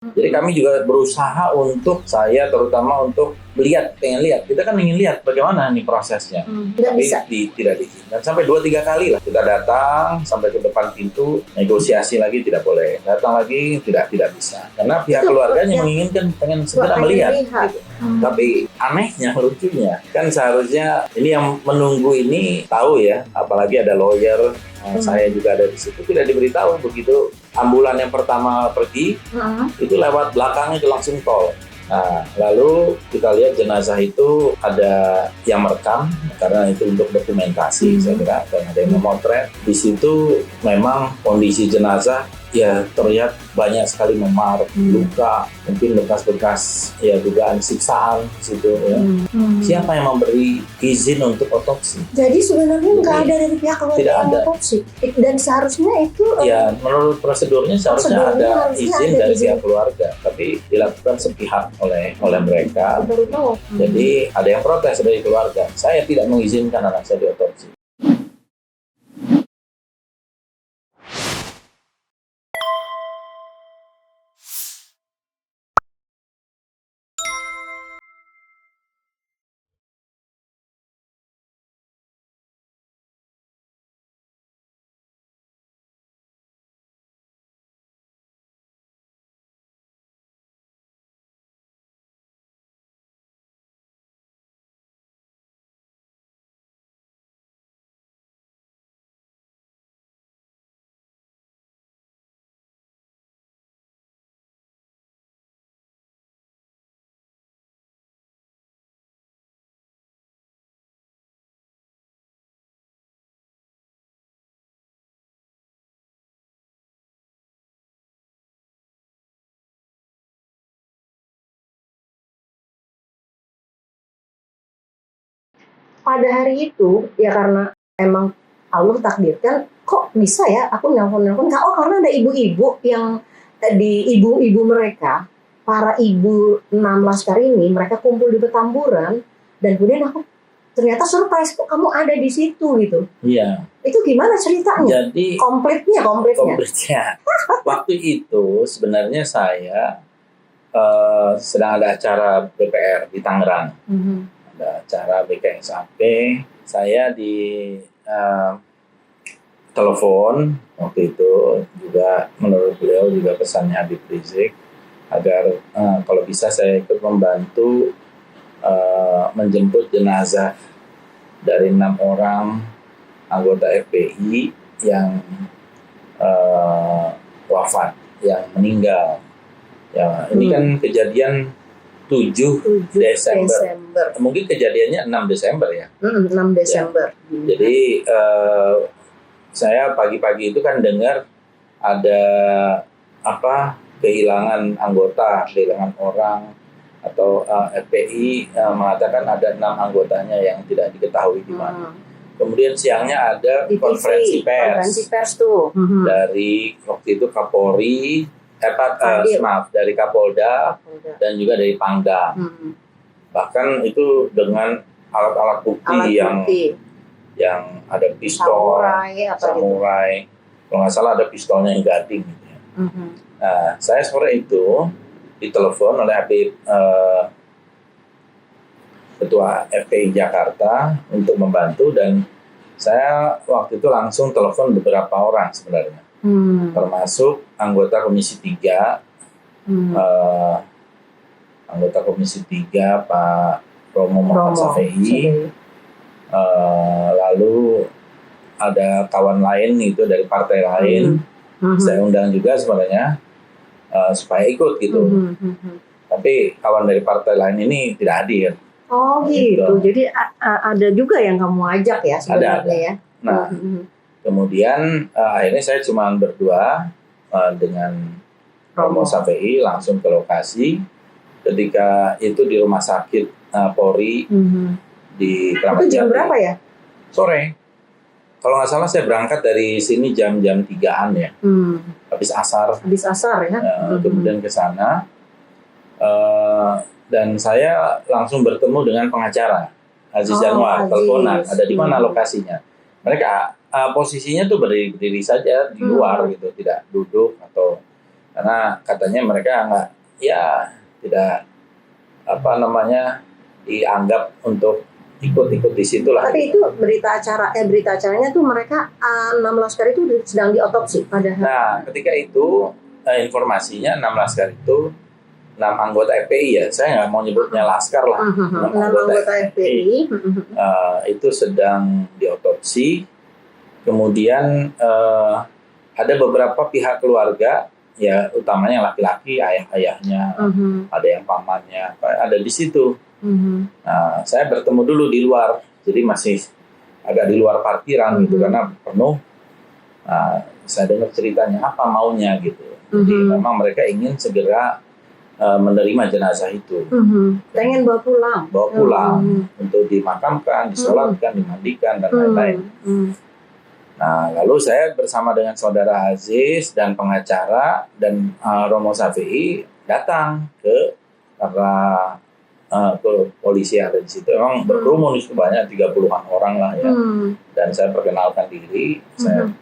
Jadi kami juga berusaha untuk saya terutama untuk pengen lihat. Kita kan ingin lihat bagaimana nih prosesnya. Nggak Tapi bisa. tidak diizinkan. Sampai 2-3 kali lah kita datang sampai ke depan pintu, negosiasi lagi tidak boleh. Datang lagi tidak bisa. Karena pihak keluarganya menginginkan pengen segera melihat. Gitu. Tapi anehnya, lucunya kan seharusnya ini yang menunggu ini tahu ya, apalagi ada lawyer. Saya juga ada di situ, tidak diberitahu begitu ambulan yang pertama pergi, itu lewat belakangnya itu langsung tol. Nah, lalu kita lihat jenazah itu ada yang merekam karena itu untuk dokumentasi, saya kira, dan ada yang memotret. Di situ memang kondisi jenazah ya terlihat banyak sekali memar, luka, mungkin bekas-bekas ya dugaan siksaan di situ ya. Siapa yang memberi izin untuk otopsi? Jadi sebenarnya nggak ada dari pihak keluarga yang otopsi, dan seharusnya itu ya menurut prosedurnya seharusnya ada izin dari pihak keluarga, tapi dilakukan sepihak oleh mereka. Jadi ada yang protes dari keluarga, saya tidak mengizinkan anak saya diotopsi. Pada hari itu ya karena emang Allah takdirkan, kok bisa ya aku nelpon karena ada ibu-ibu yang di ibu-ibu mereka, para ibu 6 laskar ini, mereka kumpul di Petamburan, dan kemudian aku ternyata surprise, kok kamu ada di situ gitu. Iya. Itu gimana ceritanya? Jadi komplitnya. Waktu itu sebenarnya saya sedang ada acara BPR di Tangerang. Ada acara BKSAP, saya di telepon waktu itu, juga menurut beliau juga pesannya Habib Rizik agar kalau bisa saya ikut membantu menjemput jenazah dari 6 orang anggota FPI yang wafat, yang meninggal. Ya, ini kan kejadian 7 Desember. Mungkin kejadiannya 6 Desember ya. 6 Desember. Ya. Jadi saya pagi-pagi itu kan dengar ada kehilangan anggota, kehilangan orang, atau FPI mengatakan ada 6 anggotanya yang tidak diketahui di mana. Kemudian siangnya ada konferensi pers tuh. Dari waktu itu Kapolri, dari Kapolda dan juga dari Pangdam. Bahkan itu dengan alat-alat bukti yang ada pistol, samurai. Kalau nggak salah ada pistolnya yang gading. Gitu ya. Nah, saya sore itu ditelepon oleh Habib Ketua FPI Jakarta untuk membantu, dan saya waktu itu langsung telepon beberapa orang sebenarnya. Termasuk anggota Komisi 3, anggota Komisi 3 Pak Romo Muhammad Safei, lalu ada kawan lain itu dari partai lain, saya undang juga sebenarnya supaya ikut gitu. Tapi kawan dari partai lain ini tidak hadir. Oh gitu. Jadi ada juga yang kamu ajak ya sebenarnya ada. Ya. Nah, kemudian akhirnya saya cuma berdua dengan Romo Safei langsung ke lokasi. Ketika itu di rumah sakit Polri di Kramat Jati. Itu jam berapa ya? Sore. Kalau nggak salah saya berangkat dari sini jam 3-an ya. Habis asar ya. Kemudian ke sana. Dan saya langsung bertemu dengan pengacara Aziz Anwar, teleponan, ada di mana lokasinya. Mereka posisinya tuh berdiri saja di luar gitu, tidak duduk atau karena katanya mereka tidak dianggap untuk ikut-ikut di situ lah. Tapi itu berita acaranya tuh mereka 6 laskar itu sedang diotopsi padahal. Nah, ketika itu informasinya 6 laskar itu 6 anggota FPI ya. Saya nggak mau nyebutnya laskar lah. 6 anggota FPI itu sedang diotopsi. Kemudian ada beberapa pihak keluarga, ya utamanya laki-laki, ayah-ayahnya, ada yang pamannya, ada di situ. Nah, saya bertemu dulu di luar, jadi masih agak di luar parkiran gitu karena penuh. Nah, saya dengar ceritanya apa maunya gitu. Jadi memang mereka ingin segera menerima jenazah itu. Pengen bawa pulang. Untuk dimakamkan, disolatkan, dimandikan dan lain-lain. Nah, lalu saya bersama dengan saudara Aziz dan pengacara dan Romo Syafi'i datang ke polisi yang ada di situ. Memang berkerumun itu banyak 30-an orang lah ya. Dan saya perkenalkan diri, saya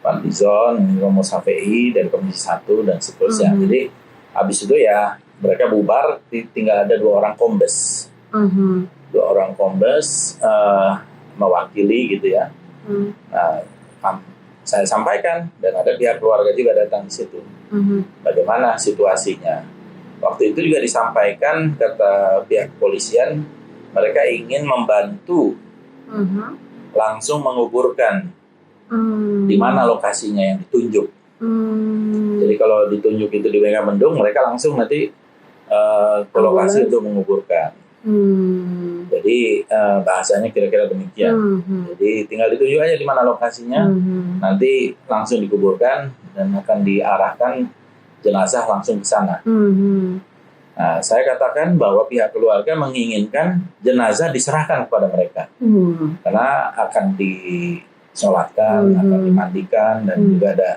Pak Dizon, Romo Syafi'i dari Komisi 1 dan seterusnya. Jadi habis itu ya mereka bubar, tinggal ada 2 orang kombes. 2 orang kombes mewakili gitu ya. Nah, saya sampaikan dan ada pihak keluarga juga datang di situ. Bagaimana situasinya? Waktu itu juga disampaikan, kata pihak kepolisian, mereka ingin membantu langsung menguburkan di mana lokasinya yang ditunjuk. Jadi kalau ditunjuk itu di Megamendung, mereka langsung nanti ke lokasi untuk menguburkan. Jadi bahasanya kira-kira demikian. Jadi tinggal ditunjuk aja di mana lokasinya, nanti langsung dikuburkan dan akan diarahkan jenazah langsung ke sana. Nah, saya katakan bahwa pihak keluarga menginginkan jenazah diserahkan kepada mereka, karena akan disolatkan, akan dimandikan, dan juga ada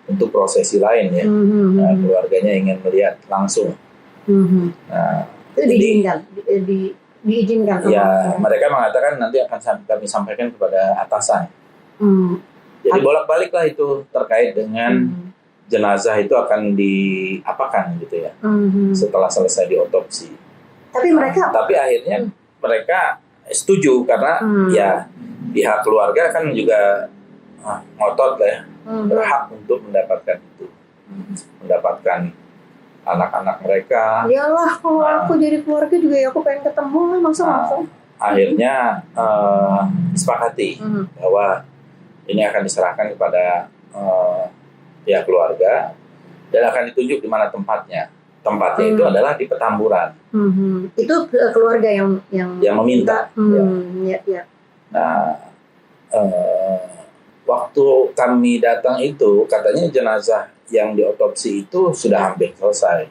untuk prosesi lain ya. Nah, keluarganya ingin melihat langsung. Nah, itu diizinkan. Ya, mereka mengatakan nanti akan kami sampaikan kepada atasan. Jadi bolak-balik lah itu terkait dengan jenazah itu akan diapakan gitu ya, setelah selesai diotopsi. Tapi akhirnya mereka setuju karena ya pihak keluarga kan juga ngotot lah ya, berhak untuk mendapatkan itu, mendapatkan anak-anak mereka. Iyalah, kalau aku jadi keluarga juga ya aku pengen ketemu lah, masa. Akhirnya disepakati bahwa ini akan diserahkan kepada pihak keluarga dan akan ditunjuk di mana tempatnya. Tempatnya itu adalah di Petamburan. Itu keluarga yang meminta. Ya. Nah, waktu kami datang itu katanya jenazah yang diotopsi itu sudah hampir selesai.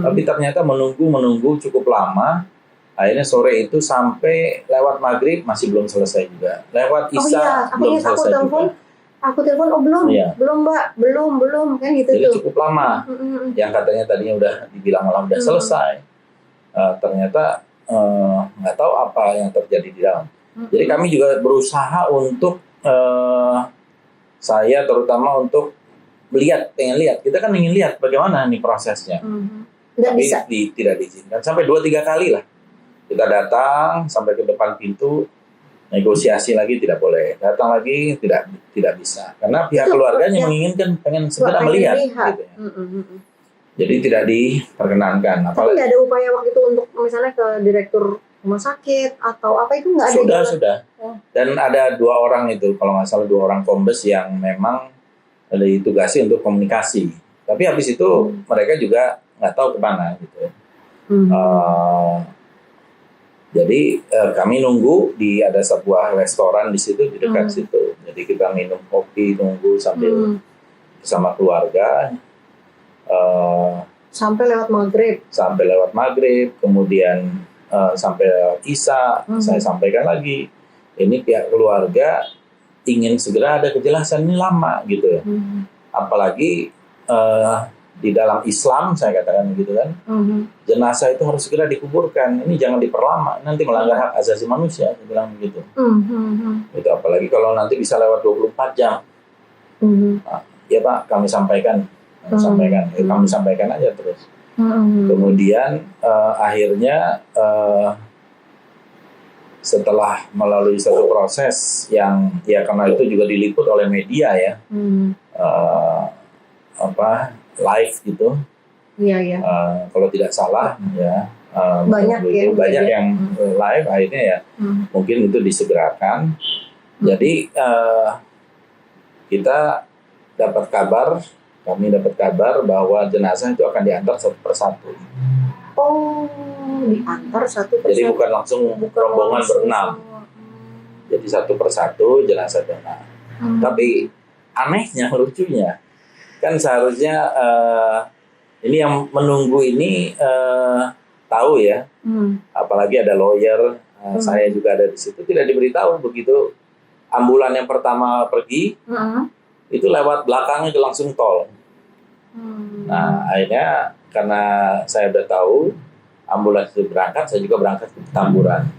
Tapi ternyata menunggu cukup lama. Akhirnya sore itu sampai lewat maghrib masih belum selesai juga. Lewat isya belum selesai juga. Aku telepon, belum Mbak, belum kan gitu. Jadi cukup lama. Yang katanya tadinya udah dibilang malah udah selesai. Ternyata nggak tahu apa yang terjadi di dalam. Jadi kami juga berusaha untuk saya terutama untuk pengen lihat. Kita kan ingin lihat bagaimana nih prosesnya. Tapi tidak diizinkan. Sampai 2-3 kali lah. Kita datang sampai ke depan pintu, negosiasi lagi tidak boleh, datang lagi tidak bisa karena pihak keluarganya menginginkan pengen segera melihat. Gitu ya. Jadi tidak diperkenankan. Tapi nggak ada upaya waktu itu untuk misalnya ke direktur rumah sakit atau apa, itu nggak ada? Sudah. Dan ada 2 orang itu, kalau nggak salah 2 orang kombes yang memang ditugasi untuk komunikasi. Tapi habis itu mereka juga nggak tahu kemana gitu. Jadi kami nunggu ada sebuah restoran di situ, di dekat situ. Jadi kita minum kopi, nunggu sambil bersama keluarga. Sampai lewat maghrib, kemudian sampai lewat isya. Saya sampaikan lagi, ini pihak keluarga ingin segera ada kejelasan, ini lama gitu ya. Apalagi di dalam Islam saya katakan gitu kan, jenazah itu harus segera dikuburkan, ini jangan diperlama, nanti melanggar hak asasi manusia, saya bilang begitu. Itu apalagi kalau nanti bisa lewat 24 jam. Nah, ya Pak, kami sampaikan sampaikan, kamu sampaikan aja terus. Kemudian akhirnya setelah melalui satu proses yang ya karena itu juga diliput oleh media ya, live gitu. Iya. Kalau tidak salah ya. Banyak yang live akhirnya ya mungkin itu disegerakan. Jadi kami dapat kabar bahwa jenazah itu akan diantar satu persatu. Oh, diantar satu persatu. Jadi bukan langsung rombongan berenam. Jadi satu persatu jenazah datang. Tapi anehnya, lucunya, kan seharusnya ini yang menunggu ini tahu ya, apalagi ada lawyer, saya juga ada di situ, tidak diberitahu begitu ambulan yang pertama pergi, itu lewat belakangnya itu langsung tol. Nah akhirnya karena saya udah tahu ambulans itu berangkat, saya juga berangkat ke Petamburan.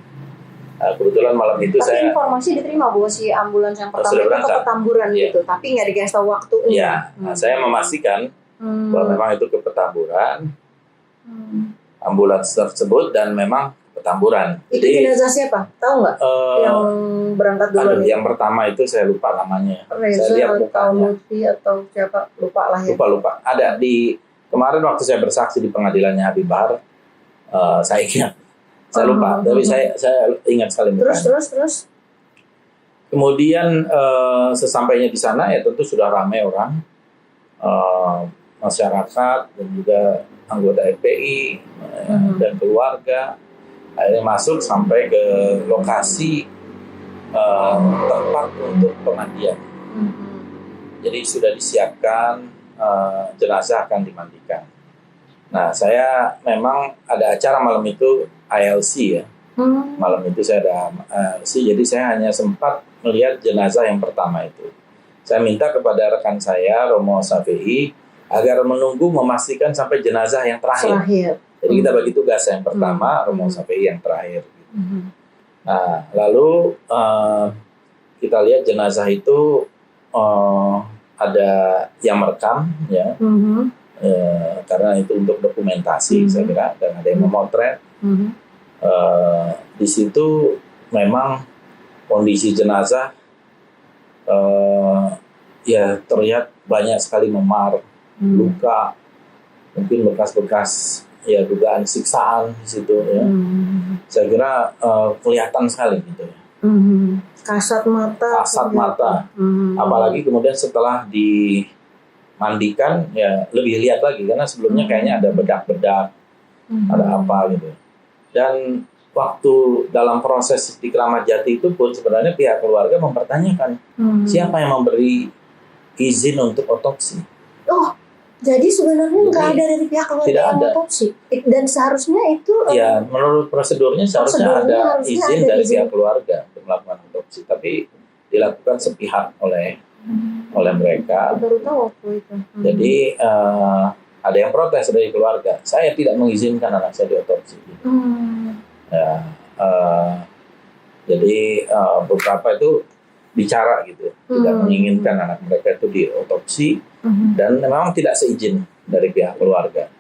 Nah, kebetulan malam itu tapi informasi diterima bahwa si ambulans yang pertama itu ke Petamburan gitu, tapi nggak dikasih tahu waktunya. Iya, saya memastikan bahwa memang itu ke Petamburan, ambulans tersebut dan memang Petamburan. Itu jenazah siapa? Tahu nggak? Yang berangkat dulu. Yang pertama itu saya lupa namanya. Reza saya lihat mukanya. Atau siapa? Lupa lah ya. Lupa. Ada di kemarin waktu saya bersaksi di pengadilannya Habib Bahar, saya ingat. Saya lupa, tapi saya ingat sekali mukanya. Terus. Kemudian sesampainya di sana ya tentu sudah ramai orang, masyarakat dan juga anggota FPI dan keluarga. Akhirnya masuk sampai ke lokasi tempat untuk pemandian. Jadi sudah disiapkan jenazah akan dimandikan. Nah, saya memang ada acara malam itu ILC ya. Malam itu saya ada ILC, jadi saya hanya sempat melihat jenazah yang pertama itu. Saya minta kepada rekan saya Romo Safei agar menunggu memastikan sampai jenazah yang terakhir. Jadi kita bagi tugas, yang pertama Romo Safei, yang terakhir. Nah, lalu kita lihat jenazah itu ada yang merekam ya, karena itu untuk dokumentasi saya kira, dan ada yang memotret. Di situ memang kondisi jenazah ya terlihat banyak sekali memar, luka, mungkin bekas-bekas ya dugaan siksaan di situ ya. Saya kira kelihatan sekali gitu ya. Kasat mata. Apalagi kemudian setelah dimandikan ya lebih lihat lagi, karena sebelumnya kayaknya ada bedak-bedak, ada apa gitu. Dan waktu dalam proses di Keramat Jati itu pun sebenarnya pihak keluarga mempertanyakan siapa yang memberi izin untuk otopsi. Oh, jadi sebenarnya nggak ada dari pihak keluarga yang otopsi, dan seharusnya itu ya menurut prosedurnya seharusnya ada izin dari pihak keluarga untuk melakukan otopsi, tapi dilakukan sepihak oleh mereka. Baru tahu waktu itu. Jadi ada yang protes dari keluarga, saya tidak mengizinkan anak saya diotopsi. Ya, jadi beberapa itu bicara gitu, tidak menginginkan anak mereka itu diotopsi, dan memang tidak seizin dari pihak keluarga.